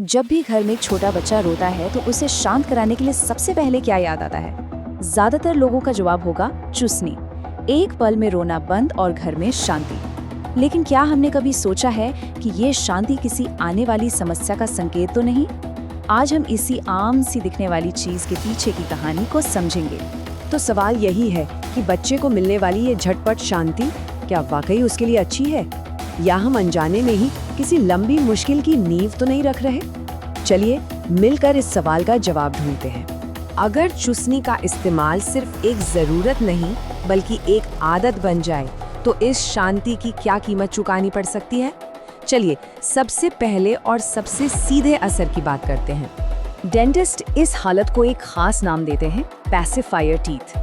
जब भी घर में एक छोटा बच्चा रोता है तो उसे शांत कराने के लिए सबसे पहले क्या याद आता है? ज्यादातर लोगों का जवाब होगा चूसनी। एक पल में रोना बंद और घर में शांति। लेकिन क्या हमने कभी सोचा है कि ये शांति किसी आने वाली समस्या का संकेत तो नहीं? आज हम इसी आम सी दिखने वाली चीज के पीछे की कहानी को समझेंगे। तो सवाल यही है कि बच्चे को मिलने वाली ये झटपट शांति क्या वाकई उसके लिए अच्छी है, या हम अनजाने में ही किसी लंबी मुश्किल की नींव तो नहीं रख रहे? चलिए मिलकर इस सवाल का जवाब ढूंढते हैं। अगर चूसनी का इस्तेमाल सिर्फ एक जरूरत नहीं बल्कि एक आदत बन जाए तो इस शांति की क्या कीमत चुकानी पड़ सकती है? चलिए सबसे पहले और सबसे सीधे असर की बात करते हैं। डेंटिस्ट इस हालत को एक खास नाम देते हैं, पैसिफायर टीथ।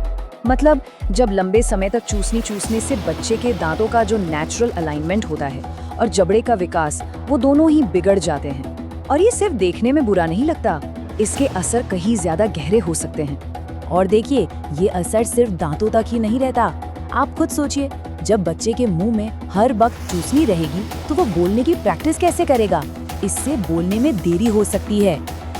मतलब जब लंबे समय तक चूसनी चूसने से बच्चे के दांतों का जो नेचुरल अलाइनमेंट होता है और जबड़े का विकास, वो दोनों ही बिगड़ जाते हैं। और ये सिर्फ देखने में बुरा नहीं लगता, इसके असर कहीं ज्यादा गहरे हो सकते हैं। और देखिए, ये असर सिर्फ दांतों तक ही नहीं रहता। आप खुद सोचिए, जब बच्चे के मुंह में हर वक्त चूसनी रहेगी तो वो बोलने की प्रैक्टिस कैसे करेगा? इससे बोलने में देरी हो सकती है।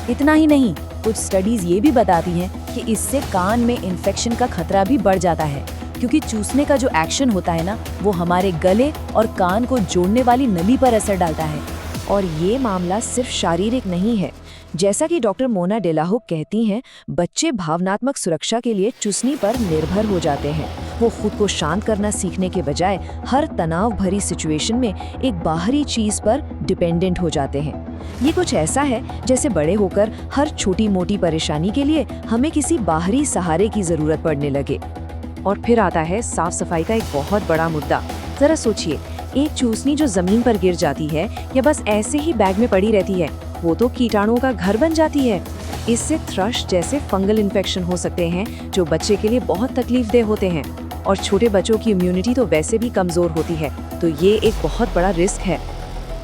इतना ही नहीं, कुछ स्टडीज ये भी बताती हैं कि इससे कान में इन्फेक्शन का खतरा भी बढ़ जाता है, क्योंकि चूसने का जो एक्शन होता है ना, वो हमारे गले और कान को जोड़ने वाली नली पर असर डालता है। और ये मामला सिर्फ शारीरिक नहीं है। जैसा कि डॉक्टर मोना डेलाहुक कहती हैं, बच्चे भावनात्मक सुरक्षा के लिए चूसनी पर निर्भर हो जाते हैं। वो खुद को शांत करना सीखने के बजाय हर तनाव भरी सिचुएशन में एक बाहरी चीज पर डिपेंडेंट हो जाते हैं। ये कुछ ऐसा है जैसे बड़े होकर हर छोटी मोटी परेशानी के लिए हमें किसी बाहरी सहारे की जरूरत पड़ने लगे। और फिर आता है साफ सफाई का एक बहुत बड़ा मुद्दा। जरा सोचिए, एक चूसनी जो जमीन पर गिर जाती है या बस ऐसे ही बैग में पड़ी रहती है, वो तो कीटाणुओं का घर बन जाती है। इससे थ्रश जैसे फंगल इन्फेक्शन हो सकते हैं जो बच्चे के लिए बहुत तकलीफदेह होते हैं। और छोटे बच्चों की इम्यूनिटी तो वैसे भी कमजोर होती है, तो ये एक बहुत बड़ा रिस्क है।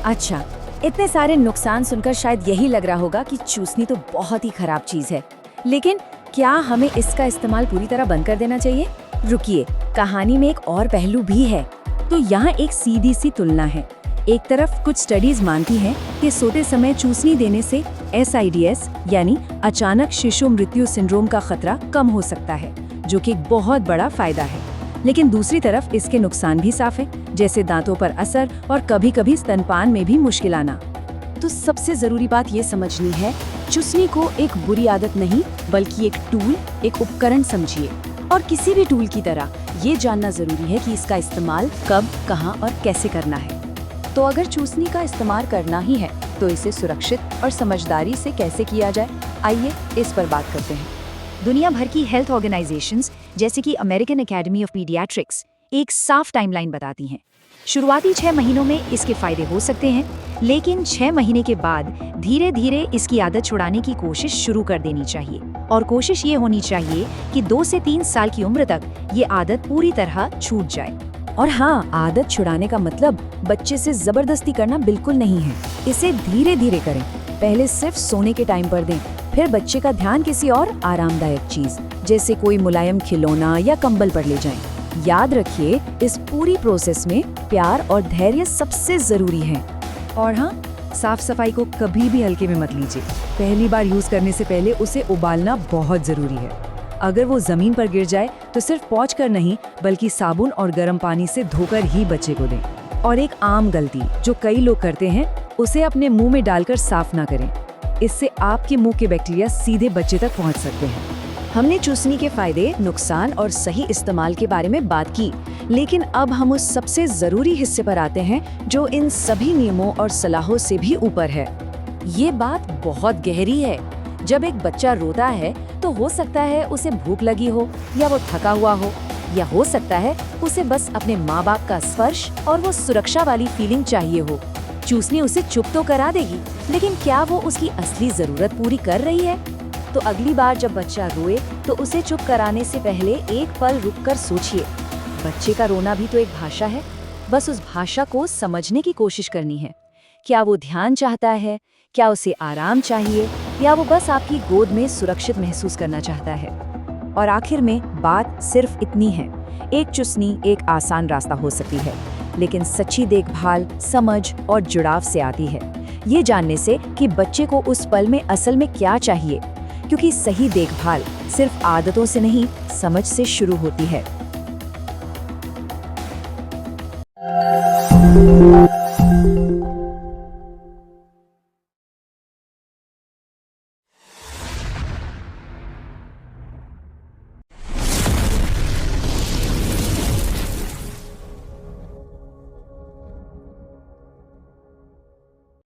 अच्छा, इतने सारे नुकसान सुनकर शायद यही लग रहा होगा कि चूसनी तो बहुत ही खराब चीज है। लेकिन क्या हमें इसका इस्तेमाल पूरी तरह बंद कर देना चाहिए? रुकिए, कहानी में एक और पहलू भी है। तो यहाँ एक सीधी सी तुलना है। एक तरफ कुछ स्टडीज मानती हैं कि सोते समय चूसनी देने से SIDS यानी अचानक शिशु मृत्यु सिंड्रोम का खतरा कम हो सकता है, जो कि एक बहुत बड़ा फायदा है। लेकिन दूसरी तरफ इसके नुकसान भी साफ है, जैसे दांतों पर असर और कभी-कभी स्तनपान में भी मुश्किल आना। तो सबसे जरूरी बात ये समझनी है, चूसनी को एक बुरी आदत नहीं बल्कि एक टूल, एक उपकरण समझिए। और किसी भी टूल की तरह ये जानना जरूरी है कि इसका इस्तेमाल कब, कहां और कैसे करना है। तो अगर चूसनी का इस्तेमाल करना ही है तो इसे सुरक्षित और समझदारी से कैसे किया जाए, आइए इस पर बात करते हैं। दुनिया भर की हेल्थ ऑर्गेनाइजेशंस जैसे कि अमेरिकन एकेडमी ऑफ पीडियाट्रिक्स एक साफ टाइमलाइन बताती हैं। शुरुआती 6 महीनों में इसके फायदे हो सकते हैं, लेकिन 6 महीने के बाद धीरे धीरे इसकी आदत छुड़ाने की कोशिश शुरू कर देनी चाहिए। और कोशिश ये होनी चाहिए कि 2 से 3 साल की उम्र तक ये आदत पूरी तरह छूट जाए। और हाँ, आदत छुड़ाने का मतलब बच्चे से जबरदस्ती करना बिल्कुल नहीं है। इसे धीरे धीरे करें। पहले सिर्फ सोने के टाइम पर दें, फिर बच्चे का ध्यान किसी और आरामदायक चीज जैसे कोई मुलायम खिलौना या कंबल पर ले जाएं। याद रखिए, इस पूरी प्रोसेस में प्यार और धैर्य सबसे जरूरी है। और हाँ, साफ सफाई को कभी भी हल्के में मत लीजिए। पहली बार यूज करने से पहले उसे उबालना बहुत जरूरी है। अगर वो जमीन पर गिर जाए तो सिर्फ पोंछ कर नहीं बल्कि साबुन और गर्म पानी से धोकर ही बच्चे को दें। और एक आम गलती जो कई लोग करते हैं, उसे अपने मुंह में डालकर साफ ना करें। इससे आपके मुंह के बैक्टीरिया सीधे बच्चे तक पहुंच सकते हैं। हमने चूसनी के फायदे, नुकसान और सही इस्तेमाल के बारे में बात की, लेकिन अब हम उस सबसे जरूरी हिस्से पर आते हैं जो इन सभी नियमों और सलाहों से भी ऊपर है। ये बात बहुत गहरी है। जब एक बच्चा रोता है तो हो सकता है उसे भूख लगी हो, या वो थका हुआ हो, या हो सकता है उसे बस अपने माँ बाप का स्पर्श और वो सुरक्षा वाली फीलिंग चाहिए हो। चूसनी उसे चुप तो करा देगी, लेकिन क्या वो उसकी असली जरूरत पूरी कर रही है? तो अगली बार जब बच्चा रोए तो उसे चुप कराने से पहले एक पल रुककर सोचिए। बच्चे का रोना भी तो एक भाषा है, बस उस भाषा को समझने की कोशिश करनी है। क्या वो ध्यान चाहता है? क्या उसे आराम चाहिए, या वो बस आपकी गोद में सुरक्षित महसूस करना चाहता है? और आखिर में बात सिर्फ इतनी है, एक चूसनी एक आसान रास्ता हो सकती है, लेकिन सच्ची देखभाल, समझ और जुड़ाव से आती है। ये जानने से कि बच्चे को उस पल में असल में क्या चाहिए, क्योंकि सही देखभाल सिर्फ आदतों से नहीं, समझ से शुरू होती है।